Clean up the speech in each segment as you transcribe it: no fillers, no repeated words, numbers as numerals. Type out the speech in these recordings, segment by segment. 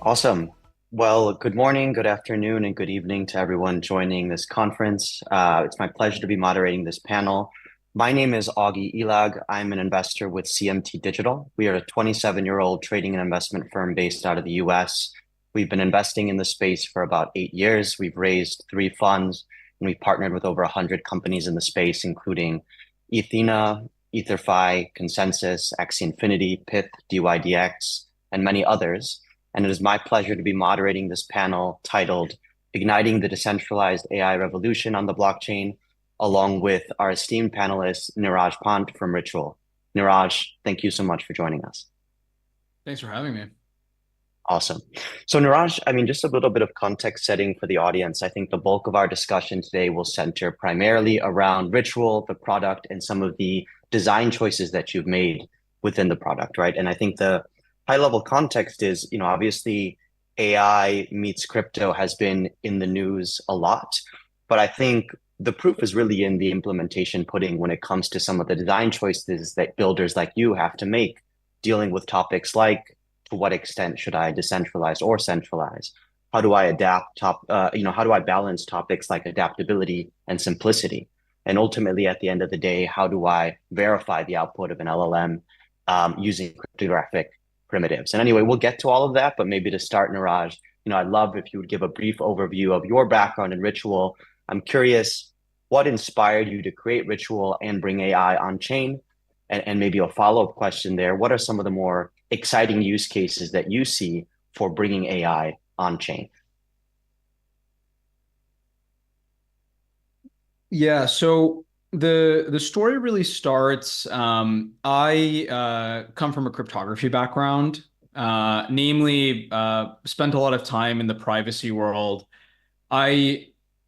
Awesome. Well, good morning, good afternoon, and good evening to everyone joining this conference. It's my pleasure to be moderating this panel. My name is Augie Ilag. I'm an investor with CMT Digital. We are a 27-year-old trading and investment firm based out of the US. We've been investing in the space for about 8 years. We've raised three funds, and we've partnered with over 100 companies in the space, including Ethena, EtherFi, Consensus, Axie Infinity, Pith, DYDX, and many others. And it is my pleasure to be moderating this panel titled Igniting the Decentralized AI Revolution on the Blockchain, along with our esteemed panelist, Niraj Pant from Ritual. Niraj, thank you so much for joining us. Thanks for having me. Awesome. So, Niraj, just a little bit of context setting for the audience. I think the bulk of our discussion today will center primarily around Ritual, the product, and some of the design choices that you've made within the product, right? And I think the high level context is, obviously AI meets crypto has been in the news a lot, but I think the proof is really in the implementation pudding when it comes to some of the design choices that builders like you have to make, dealing with topics like to what extent should I decentralize or centralize? How do I how do I balance topics like adaptability and simplicity? And ultimately, at the end of the day, how do I verify the output of an LLM using cryptographic primitives? And anyway, we'll get to all of that, but maybe to start, Niraj, I'd love if you would give a brief overview of your background in Ritual. I'm curious what inspired you to create Ritual and bring AI on chain? And maybe a follow-up question there. What are some of the more exciting use cases that you see for bringing AI on chain? Yeah, so the story really starts. I come from a cryptography background, namely spent a lot of time in the privacy world. I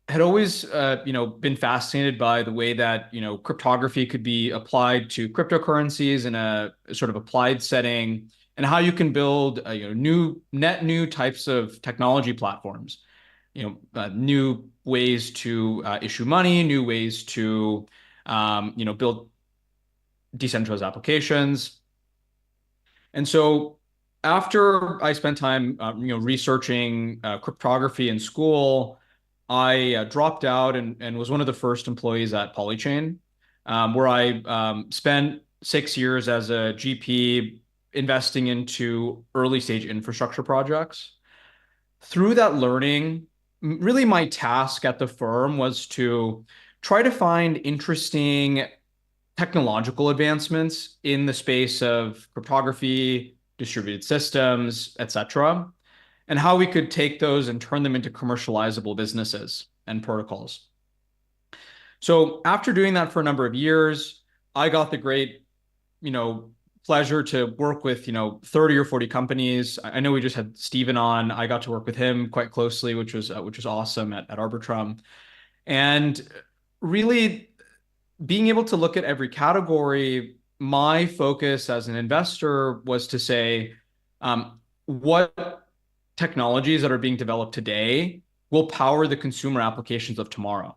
had always been fascinated by the way that cryptography could be applied to cryptocurrencies in a sort of applied setting, and how you can build new types of technology platforms, new ways to issue money, new ways to build decentralized applications. And so after I spent time researching cryptography in school, I dropped out and was one of the first employees at Polychain, where I spent 6 years as a GP investing into early stage infrastructure projects. Through that learning, really my task at the firm was to try to find interesting technological advancements in the space of cryptography, distributed systems, etc., and how we could take those and turn them into commercializable businesses and protocols. So after doing that for a number of years, I got the great, pleasure to work with, 30 or 40 companies. I know we just had Steven on. I got to work with him quite closely, which was awesome at Arbitrum. And really being able to look at every category, my focus as an investor was to say, what technologies that are being developed today will power the consumer applications of tomorrow?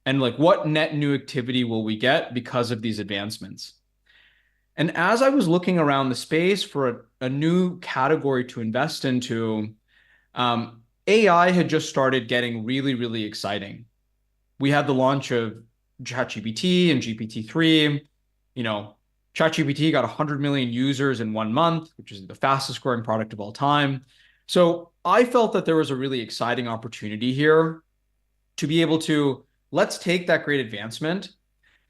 And like what net new activity will we get because of these advancements? And as I was looking around the space for a new category to invest into, AI had just started getting really, really exciting. We had the launch of ChatGPT and GPT-3. ChatGPT got 100 million users in 1 month, which is the fastest growing product of all time. So I felt that there was a really exciting opportunity here to be able to let's take that great advancement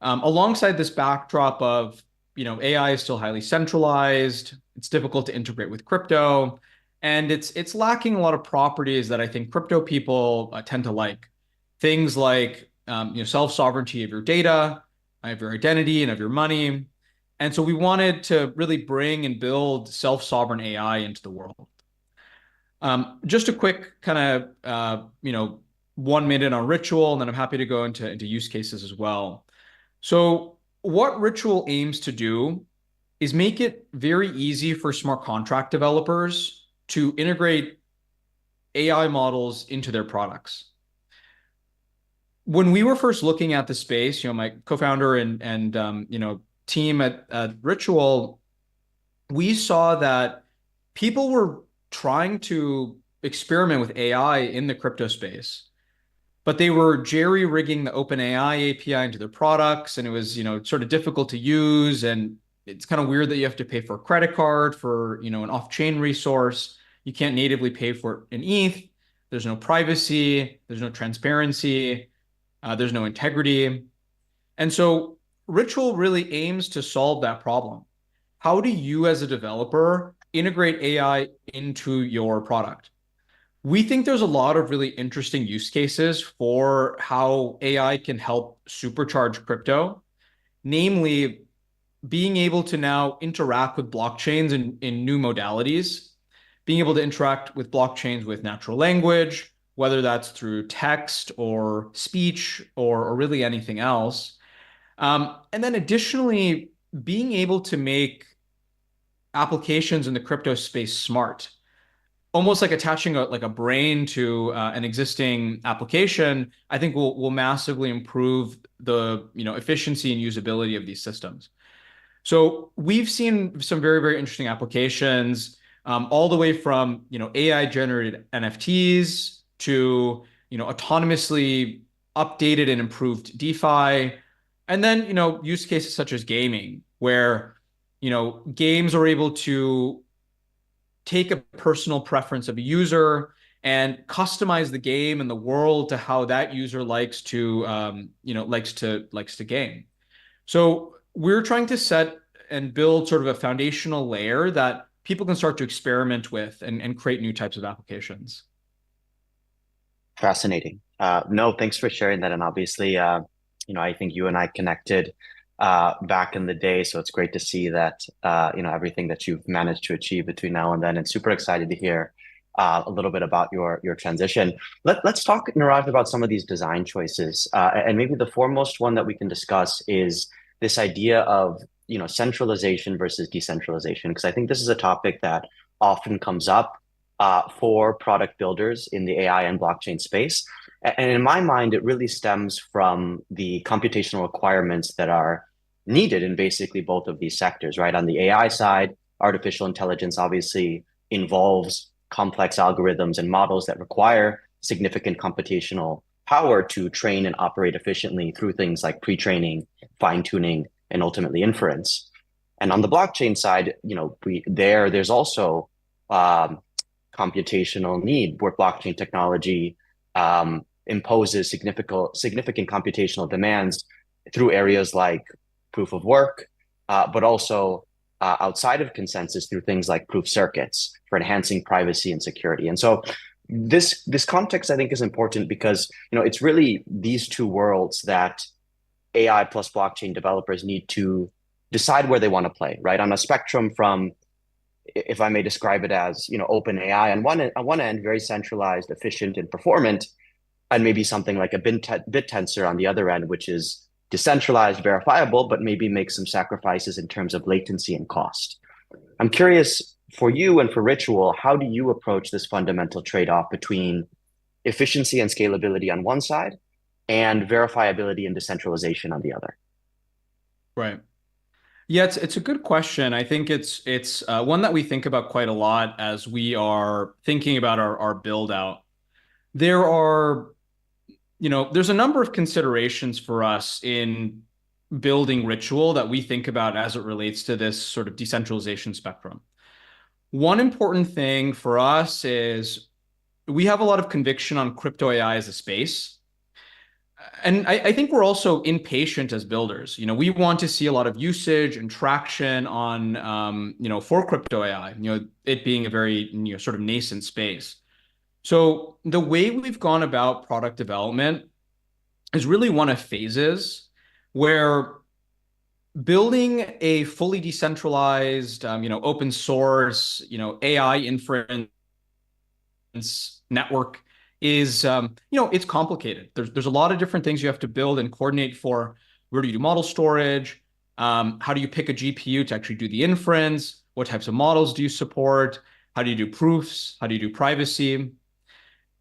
alongside this backdrop of AI is still highly centralized. It's difficult to integrate with crypto, and it's lacking a lot of properties that I think crypto people tend to like. Things like self-sovereignty of your data, of your identity, and of your money. And so we wanted to really bring and build self-sovereign AI into the world. Just a quick kind of 1 minute on Ritual, and then I'm happy to go into use cases as well. So what Ritual aims to do is make it very easy for smart contract developers to integrate AI models into their products. When we were first looking at the space, my co-founder and team at Ritual, we saw that people were trying to experiment with AI in the crypto space, but they were jerry-rigging the OpenAI API into their products, and it was, sort of difficult to use, and it's kind of weird that you have to pay for a credit card for, an off-chain resource. You can't natively pay for it in ETH. There's no privacy, there's no transparency, there's no integrity. And so Ritual really aims to solve that problem. How do you, as a developer, integrate AI into your product? We think there's a lot of really interesting use cases for how AI can help supercharge crypto, namely being able to now interact with blockchains in new modalities, being able to interact with blockchains with natural language, whether that's through text or speech or really anything else. And then additionally, being able to make applications in the crypto space smart, almost like attaching a brain to an existing application, I think will massively improve the efficiency and usability of these systems. So we've seen some very, very interesting applications, all the way from AI generated NFTs to autonomously updated and improved DeFi, and then use cases such as gaming, where games are able to take a personal preference of a user and customize the game and the world to how that user likes to game. So we're trying to set and build sort of a foundational layer that people can start to experiment with and create new types of applications. Fascinating. No, thanks for sharing that. And obviously, I think you and I connected back in the day, so it's great to see that everything that you've managed to achieve between now and then, and super excited to hear a little bit about your transition. Let's talk, Niraj, about some of these design choices, and maybe the foremost one that we can discuss is this idea of centralization versus decentralization, because I think this is a topic that often comes up for product builders in the AI and blockchain space. And in my mind, it really stems from the computational requirements that are needed in basically both of these sectors, right? On the AI side, artificial intelligence obviously involves complex algorithms and models that require significant computational power to train and operate efficiently through things like pre-training, fine-tuning, and ultimately inference. And on the blockchain side, there's also computational need where blockchain technology imposes significant computational demands through areas like proof of work, but also outside of consensus through things like proof circuits for enhancing privacy and security. And so this context, I think, is important because it's really these two worlds that AI plus blockchain developers need to decide where they want to play, right? On a spectrum from, if I may describe it as, open AI on one end, very centralized, efficient, and performant, and maybe something like a bit tensor on the other end, which is decentralized, verifiable, but maybe makes some sacrifices in terms of latency and cost. I'm curious, for you and for Ritual, how do you approach this fundamental trade-off between efficiency and scalability on one side and verifiability and decentralization on the other? Right. Yeah, it's a good question. I think it's one that we think about quite a lot as we are thinking about our build out. There's a number of considerations for us in building Ritual that we think about as it relates to this sort of decentralization spectrum. One important thing for us is we have a lot of conviction on crypto AI as a space. And I think we're also impatient as builders. We want to see a lot of usage and traction on, for crypto AI, it being a very, sort of nascent space. So the way we've gone about product development is really one of phases where building a fully decentralized, open source, AI inference network is, it's complicated. There's a lot of different things you have to build and coordinate for. Where do you do model storage? How do you pick a GPU to actually do the inference? What types of models do you support? How do you do proofs? How do you do privacy?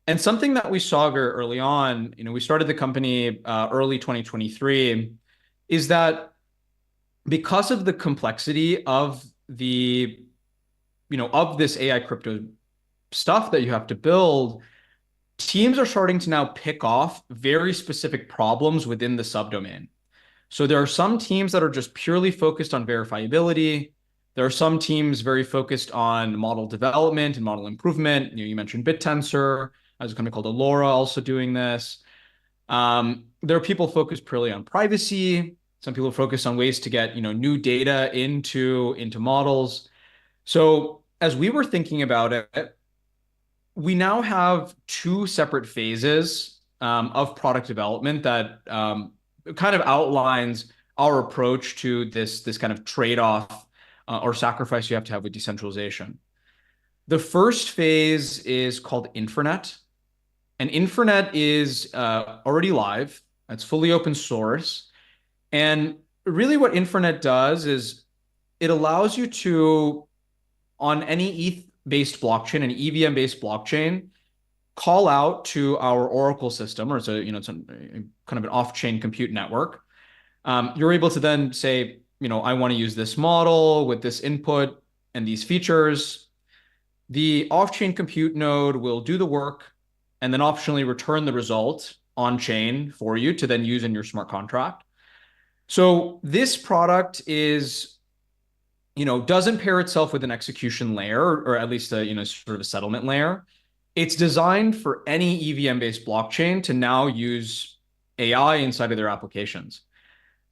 And something that we saw very early on, we started the company early 2023, is that because of the complexity of of this AI crypto stuff that you have to build, teams are starting to now pick off very specific problems within the subdomain. So there are some teams that are just purely focused on verifiability. There are some teams very focused on model development and model improvement. You mentioned BitTensor. There's a company called Allura also doing this. There are people focused purely on privacy. Some people focus on ways to get, new data into models. So as we were thinking about it, we now have two separate phases of product development that kind of outlines our approach to this kind of trade-off or sacrifice you have to have with decentralization. The first phase is called Infernet. And Infernet is already live. It's fully open source. And really what Infernet does is it allows you to, on any ETH-based blockchain, an EVM-based blockchain, call out to our Oracle system, or it's a kind of an off-chain compute network. You're able to then say, I want to use this model with this input and these features. The off-chain compute node will do the work and then optionally return the result on-chain for you to then use in your smart contract. So this product is, doesn't pair itself with an execution layer, or at least a, sort of a settlement layer. It's designed for any EVM-based blockchain to now use AI inside of their applications.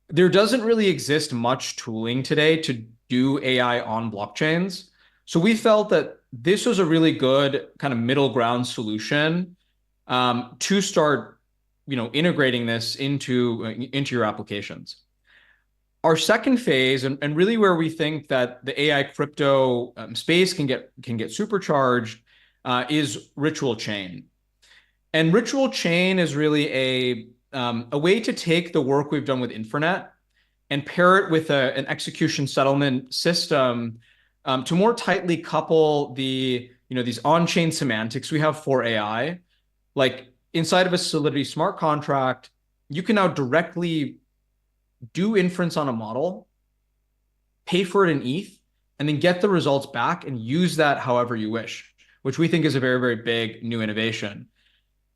There doesn't really exist much tooling today to do AI on blockchains. So we felt that this was a really good kind of middle ground solution to start, integrating this into your applications. Our second phase, and really where we think that the AI crypto space can get supercharged, is Ritual Chain. And Ritual Chain is really a way to take the work we've done with Infernet and pair it with an execution settlement system to more tightly couple these on-chain semantics we have for AI. Like inside of a Solidity smart contract, you can now directly do inference on a model, pay for it in ETH, and then get the results back and use that however you wish, which we think is a very, very big new innovation.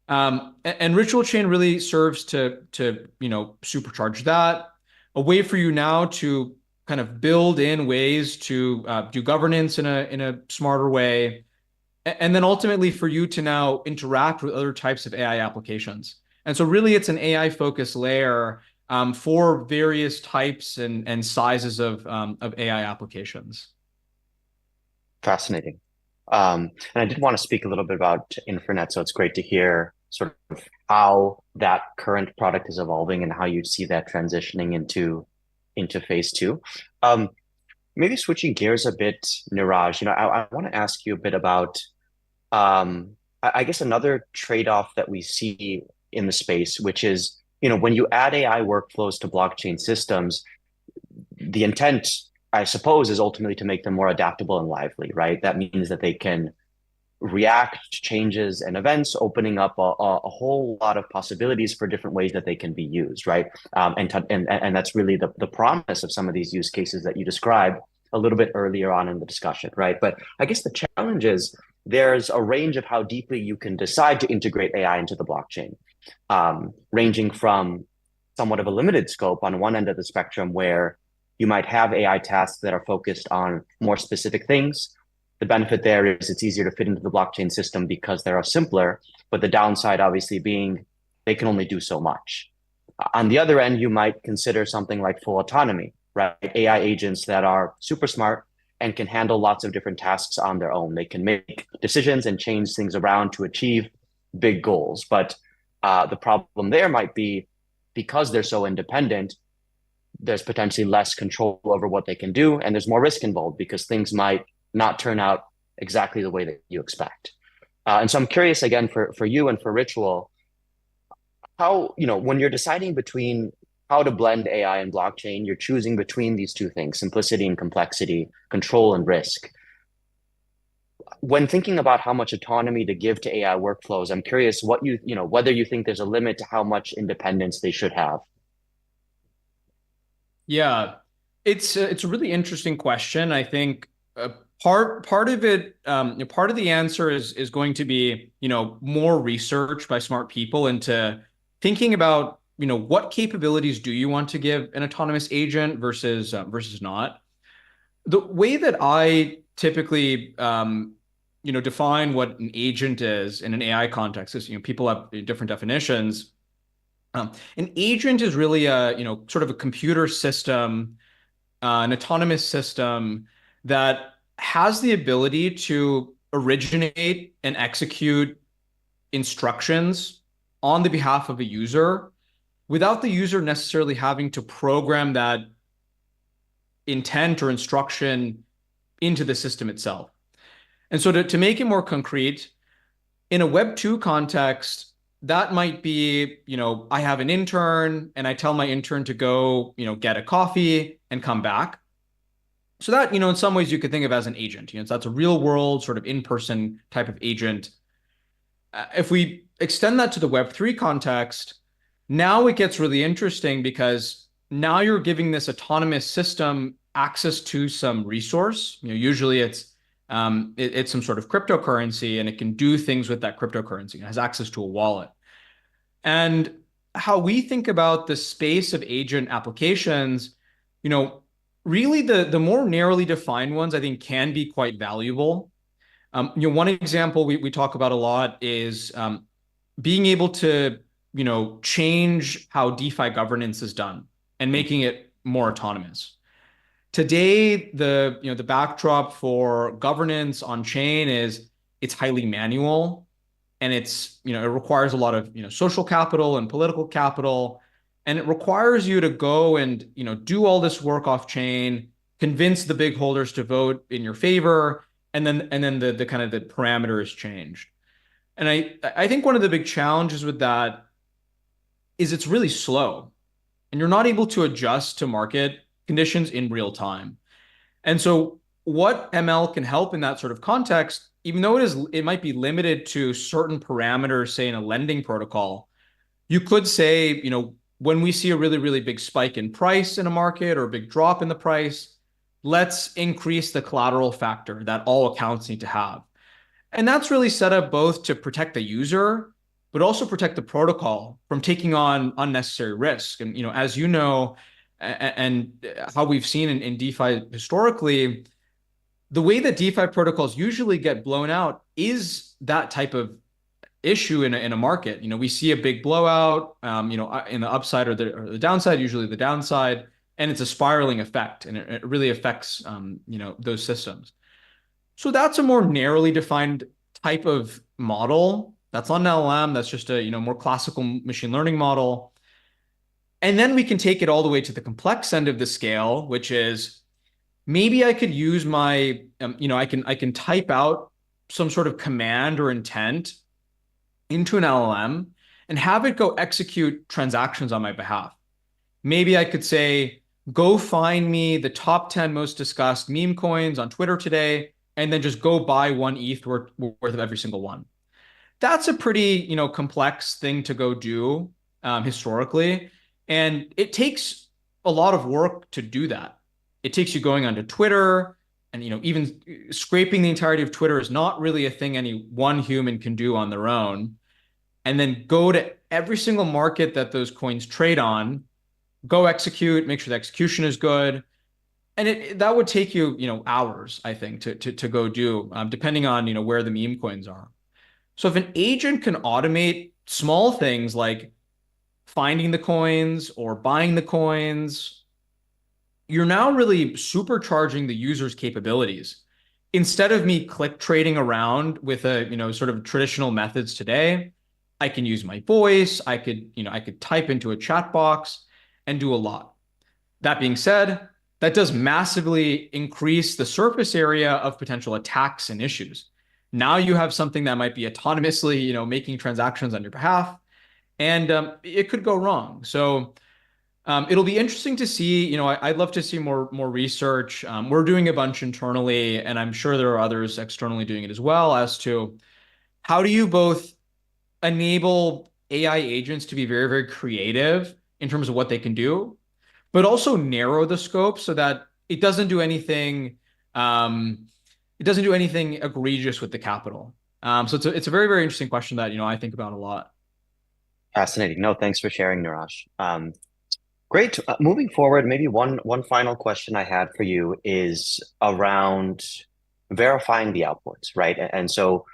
And Ritual Chain really serves to supercharge that. A way for you now to kind of build in ways to do governance in a smarter way, and then ultimately for you to now interact with other types of AI applications. And so really it's an AI-focused layer for various types and sizes of AI applications. Fascinating. And I did want to speak a little bit about Infernet, so it's great to hear sort of how that current product is evolving and how you see that transitioning into phase two. Maybe switching gears a bit, Niraj, I want to ask you a bit about, I guess, another trade-off that we see in the space, which is, when you add AI workflows to blockchain systems, the intent, I suppose, is ultimately to make them more adaptable and lively, right? That means that they can react to changes and events, opening up a whole lot of possibilities for different ways that they can be used, right? And that's really the promise of some of these use cases that you described a little bit earlier on in the discussion, right? But I guess the challenge is there's a range of how deeply you can decide to integrate AI into the blockchain, ranging from somewhat of a limited scope on one end of the spectrum where you might have AI tasks that are focused on more specific things. The benefit there is it's easier to fit into the blockchain system because they are simpler, but the downside obviously being they can only do so much. On the other end, you might consider something like full autonomy, right? AI agents that are super smart and can handle lots of different tasks on their own. They can make decisions and change things around to achieve big goals. But the problem there might be because they're so independent, there's potentially less control over what they can do, and there's more risk involved because things might not turn out exactly the way that you expect. And so I'm curious again for you and for Ritual, how, when you're deciding between how to blend AI and blockchain, you're choosing between these two things, simplicity and complexity, control and risk. When thinking about how much autonomy to give to AI workflows, I'm curious whether you think there's a limit to how much independence they should have. Yeah, it's a really interesting question. I think Part of it, part of the answer is going to be, more research by smart people into thinking about, what capabilities do you want to give an autonomous agent versus not. The way that I typically, define what an agent is in an AI context is, people have different definitions. An agent is really a, sort of a computer system, an autonomous system that has the ability to originate and execute instructions on the behalf of a user without the user necessarily having to program that intent or instruction into the system itself. And so to make it more concrete, in a Web 2 context, that might be, I have an intern and I tell my intern to go, get a coffee and come back. So that, in some ways you could think of as an agent. So that's a real world sort of in-person type of agent. If we extend that to the Web3 context, now it gets really interesting because now you're giving this autonomous system access to some resource. Usually it's some sort of cryptocurrency, and it can do things with that cryptocurrency. It has access to a wallet. And how we think about the space of agent applications, really the more narrowly defined ones, I think, can be quite valuable. One example we talk about a lot is being able to, change how DeFi governance is done and making it more autonomous. Today, the backdrop for governance on chain is it's highly manual, and it requires a lot of social capital and political capital, and it requires you to go and do all this work off chain, convince the big holders to vote in your favor, and then the kind of the parameters changed. And I think one of the big challenges with that is it's really slow, and you're not able to adjust to market conditions in real time. And so what ML can help in that sort of context, even though it might be limited to certain parameters, say in a lending protocol, you could say, when we see a really, really big spike in price in a market or a big drop in the price, let's increase the collateral factor that all accounts need to have. And that's really set up both to protect the user, but also protect the protocol from taking on unnecessary risk. And, as you know, and how we've seen in DeFi historically, the way that DeFi protocols usually get blown out is that type of issue in a market. We see a big blowout, in the upside or the downside, usually the downside, and it's a spiraling effect, and it really affects, those systems. So that's a more narrowly defined type of model. That's not an LLM. That's just a, more classical machine learning model. And then we can take it all the way to the complex end of the scale, which is maybe I could use my, I can type out some sort of command or intent into an LLM and have it go execute transactions on my behalf. Maybe I could say, go find me the top 10 most discussed meme coins on Twitter today, and then just go buy 1 ETH worth of every single one. That's a pretty, complex thing to go do historically. And it takes a lot of work to do that. It takes you going onto Twitter, and even scraping the entirety of Twitter is not really a thing any one human can do on their own. And then go to every single market that those coins trade on, go execute, make sure the execution is good. And that would take you, hours, I think, to go do, depending on, where the meme coins are. So if an agent can automate small things like finding the coins or buying the coins, you're now really supercharging the user's capabilities. Instead of me click trading around with a, sort of traditional methods today, I can use my voice. I could type into a chat box and do a lot. That being said, that does massively increase the surface area of potential attacks and issues. Now you have something that might be autonomously, making transactions on your behalf, and it could go wrong. So it'll be interesting to see. I'd love to see more research. We're doing a bunch internally, and I'm sure there are others externally doing it as well, as to how do you both enable AI agents to be very, very creative in terms of what they can do, but also narrow the scope so that it doesn't do anything, it doesn't do anything egregious with the capital. So it's a very, very interesting question that, I think about a lot. Fascinating. No, thanks for sharing, Niraj. Great. Moving forward, maybe one final question I had for you is around verifying the outputs, right? And so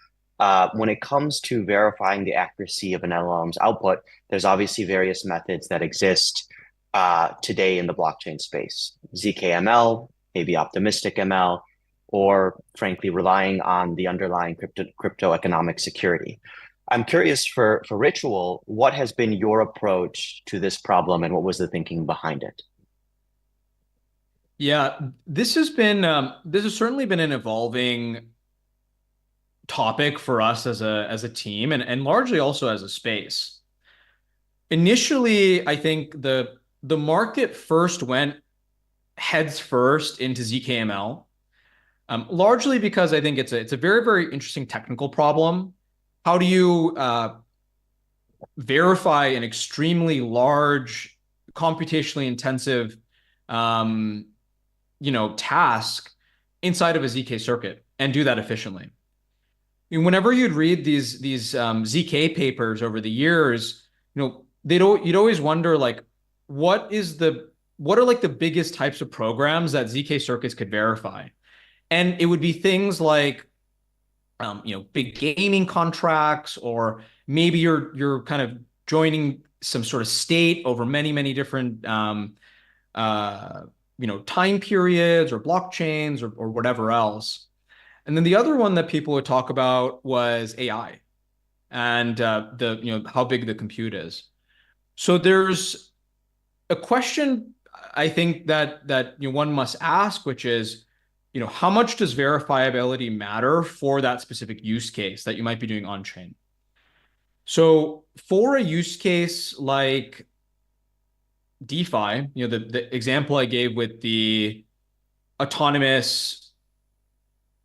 when it comes to verifying the accuracy of an LLM's output, there's obviously various methods that exist today in the blockchain space. ZKML, maybe optimistic ML, or frankly, relying on the underlying crypto economic security. I'm curious for Ritual, what has been your approach to this problem and what was the thinking behind it? Yeah, this has certainly been an evolving topic for us as a team and largely also as a space. Initially, I think the market first went heads first into ZKML, largely because I think it's a very, very interesting technical problem. How do you verify an extremely large, computationally intensive, task inside of a ZK circuit and do that efficiently? Whenever you'd read these ZK papers over the years, you'd always wonder like, what are like the biggest types of programs that ZK circuits could verify? And it would be things like, big gaming contracts, or maybe you're kind of joining some sort of state over many, many different, time periods or blockchains or whatever else. And then the other one that people would talk about was AI and how big the compute is. So there's a question I think that one must ask, which is, how much does verifiability matter for that specific use case that you might be doing on chain? So for a use case like DeFi, the example I gave with the autonomous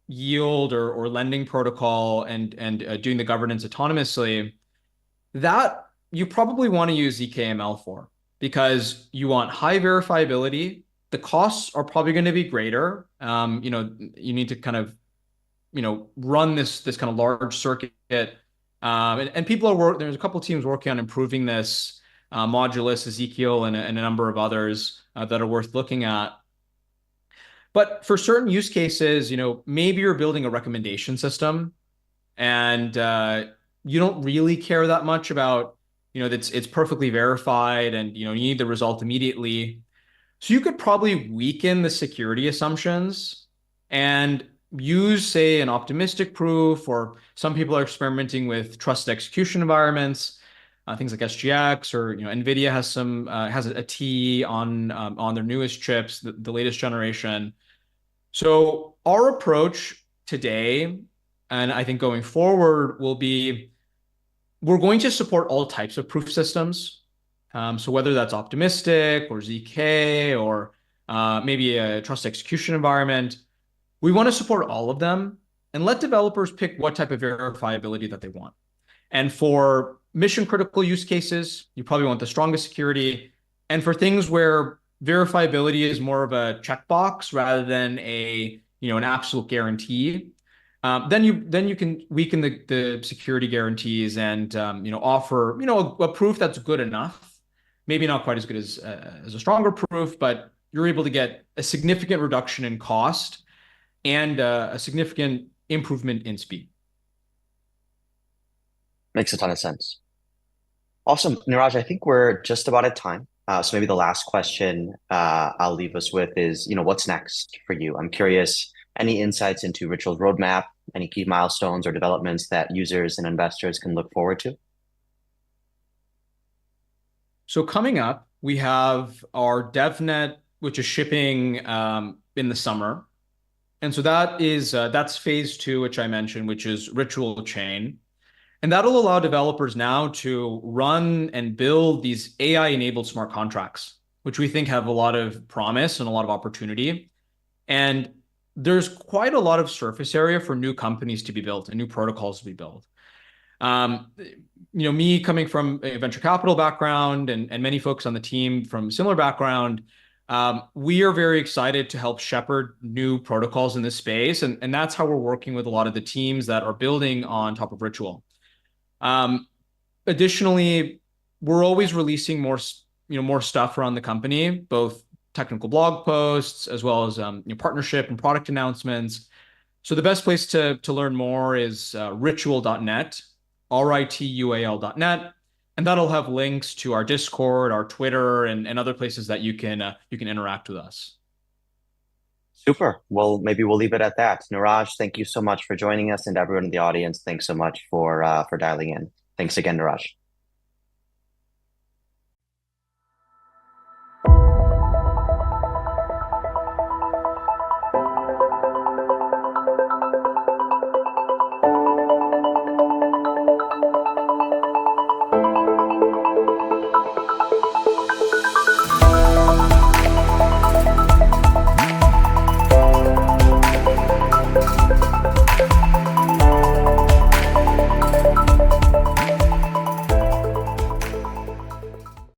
yield or lending protocol and doing the governance autonomously, that you probably want to use ZKML for, because you want high verifiability. The costs are probably going to be greater. You need to kind of, run this kind of large circuit. And there's a couple of teams working on improving this, Modulus, Ezekiel, and a number of others that are worth looking at. But for certain use cases, maybe you're building a recommendation system and you don't really care that much about, that it's perfectly verified and, you need the result immediately. So you could probably weaken the security assumptions and use, say, an optimistic proof, or some people are experimenting with trusted execution environments, things like SGX, or NVIDIA has a T on their newest chips, the latest generation. So our approach today, and I think going forward, will be we're going to support all types of proof systems. So whether that's optimistic or ZK or maybe a trust execution environment, we want to support all of them and let developers pick what type of verifiability that they want. And for mission critical use cases, you probably want the strongest security. And for things where verifiability is more of a checkbox rather than an absolute guarantee, then you can weaken the security guarantees and offer a proof that's good enough. Maybe not quite as good as a stronger proof, but you're able to get a significant reduction in cost and a significant improvement in speed. Makes a ton of sense. Awesome. Niraj, I think we're just about at time. So maybe the last question I'll leave us with is, what's next for you? I'm curious, any insights into Ritual's roadmap, any key milestones or developments that users and investors can look forward to? So coming up, we have our DevNet, which is shipping in the summer. And so that's phase 2, which I mentioned, which is Ritual Chain. And that'll allow developers now to run and build these AI-enabled smart contracts, which we think have a lot of promise and a lot of opportunity. And there's quite a lot of surface area for new companies to be built and new protocols to be built. Me coming from a venture capital background and many folks on the team from similar background, We are very excited to help shepherd new protocols in this space, and that's how we're working with a lot of the teams that are building on top of Ritual. Um, Additionally, we're always releasing more stuff around the company, both technical blog posts as well as partnership and product announcements. So the best place to learn more is ritual.net, ritual.net, and that'll have links to our Discord, our Twitter, and other places that you can interact with us. Super. Well, maybe we'll leave it at that. Niraj, thank you so much for joining us, and everyone in the audience, thanks so much for dialing in. Thanks again, Niraj.